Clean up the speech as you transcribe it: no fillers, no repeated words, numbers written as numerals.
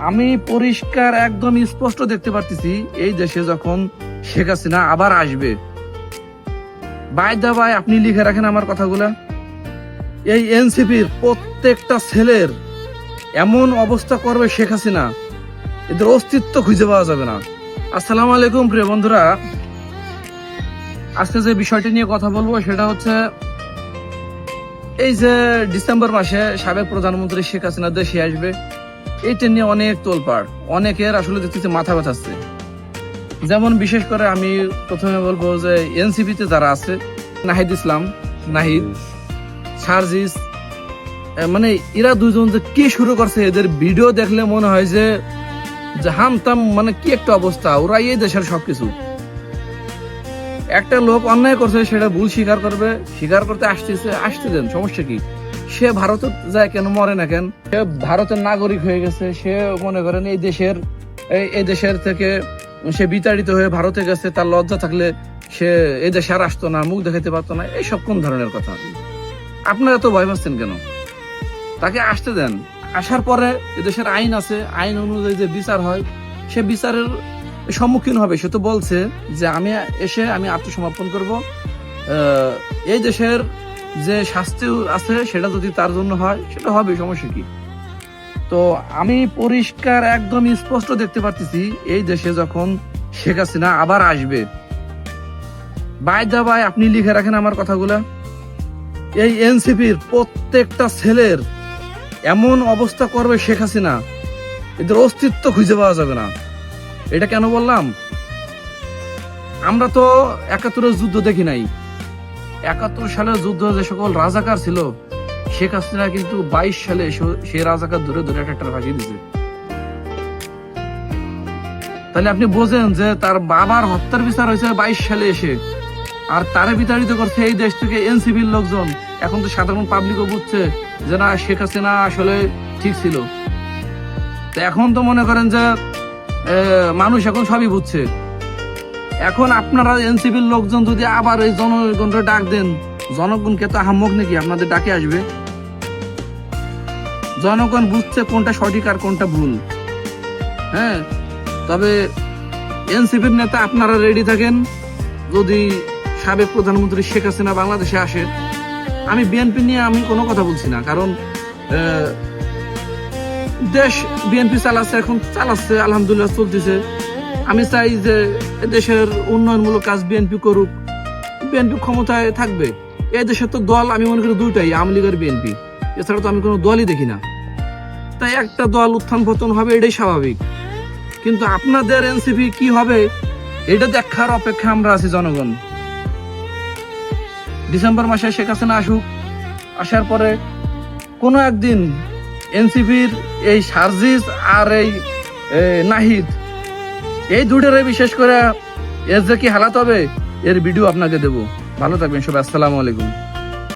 আমি পরিষ্কার একদম স্পষ্ট দেখতে পারতেছি এই দেশে যখন শেখ হাসিনা আবার আসবে। বাই দা ভাই আপনি লিখে রাখেন আমার কথাগুলা। এই এনসিপির প্রত্যেকটা ছেলের এমন অবস্থা করবে শেখ হাসিনা, এদের অস্তিত্ব খুঁজে পাওয়া যাবে না। আসসালামু আলাইকুম প্রিয় বন্ধুরা, আজকে যে বিষয়টি নিয়ে কথা বলবো সেটা হচ্ছে এই যে ডিসেম্বর মাসে সাবেক প্রধানমন্ত্রী শেখ হাসিনা দেশে আসবে, এইটা নিয়ে অনেক তোলপাড়, অনেকের আসলে দেখতেছে মাথা ব্যথাচ্ছে। যেমন বিশেষ করে আমি প্রথমে বলবো যে এনসিপিতে যারা আছে, নাহিদ ইসলাম, নাহিদ, সার্জিস, মানে এরা দুজন যে কি শুরু করছে, এদের ভিডিও দেখলে মনে হয় যে হামতাম, মানে কি একটা অবস্থা। ওরা এই দেশের সবকিছু। একটা লোক অন্যায় করছে, সেটা ভুল স্বীকার করবে, স্বীকার করতে আসতে দেন, সমস্যা কি? সে ভারতে যায় কেন, মরে না কেন? সে ভারতের নাগরিক হয়ে গেছে, সে মনে করেন এই দেশের থেকে সে বিতাড়িত হয়ে ভারতে গেছে, তার লজ্জা থাকলে সে এই দেশে আর আসতো না, মুখ দেখাতে পারতো না। এইসব কোন ধরনের কথা? আপনারা তো ভয় পাচ্ছেন কেন? তাকে আসতে দেন। আসার পরে এদেশের আইন আছে, আইন অনুযায়ী যে বিচার হয়, সে বিচারের সম্মুখীন হবে। সে তো বলছে যে আমি আত্মসমর্পণ করব, এই দেশের যে শাস্তি আছে সেটা যদি তার জন্য হয় সেটা হবে, সমস্যা কি? তো আমি পরিষ্কার একদম স্পষ্ট দেখতে পারতেছি এই দেশে যখন শেখ হাসিনা আবার আসবে। বাই দা ভাই আপনি লিখে রাখেন আমার কথাগুলা। এই এনসিপির প্রত্যেকটা ছেলের এমন অবস্থা করবে শেখ হাসিনা, এদের অস্তিত্ব খুঁজে পাওয়া যাবে না। এটা কেন বললাম? আমরা তো ৭১-এর যুদ্ধ দেখি নাই। ৭১ সালের যুদ্ধ যে সকল রাজাকার ছিল, শেখ হাসিনা কিন্তু ২২ সালে সেই রাজাকার ধরে ধরে একটা ফাঁসি দিছে। তাহলে আপনি বোঝেন যে তার বাবার হত্যার বিচার হয়েছে ২২ সালে এসে, আর তারে বিতাড়িত করছে এই দেশ থেকে এনসিপির লোকজন। এখন তো সাধারণ পাবলিকও বুঝছে যে না, শেখ হাসিনা আসলে ঠিক ছিল। তো এখন তো মনে করেন যে মানুষ এখন সবই বুঝছে। এখন আপনারা এনসিপির লোকজন যদি আবার এই জনগণকে ডাক দেন, জনগণকে তো আহাম্মক নাকি আপনাদের ডাকে আসবে? জনগণ বুঝছে কোনটা সঠিক আর কোনটা ভুল। হ্যাঁ, তবে এনসিপির নেতা আপনারা রেডি থাকেন। যদি সাবেক প্রধানমন্ত্রী শেখ হাসিনা বাংলাদেশে আসে, আমি বিএনপি নিয়ে আমি কোনো কথা বলছি না, কারণ দেশ বিএনপি চালাচ্ছে, আলহামদুলিল্লাহ চলতেছে। আমি চাই যে দেশের উন্নয়নমূলক কাজ বিএনপি করুক, বিএনপি ক্ষমতায় থাকবে। এই দেশের তো দল আমি মনে করি দুইটাই, আওয়ামী লীগ আর বিএনপি, এছাড়া তো আমি কোনো দলই দেখি না। তাই একটা দল উত্থান পতন হবে, এটাই স্বাভাবিক। কিন্তু আপনাদের এনসিপি কি হবে, এটা দেখার অপেক্ষা আমরা আছি জনগণ। ডিসেম্বর মাসে শেখ হাসিনা আসুক, আসার পরে কোনো একদিন এনসিপির এই সার্জিস আর এই নাহিদ, এই দুটোরে বিশেষ করে এর যে কি হালাত হবে, এর ভিডিও আপনাকে দেবো। ভালো থাকবেন সবাই, আসসালামু আলাইকুম।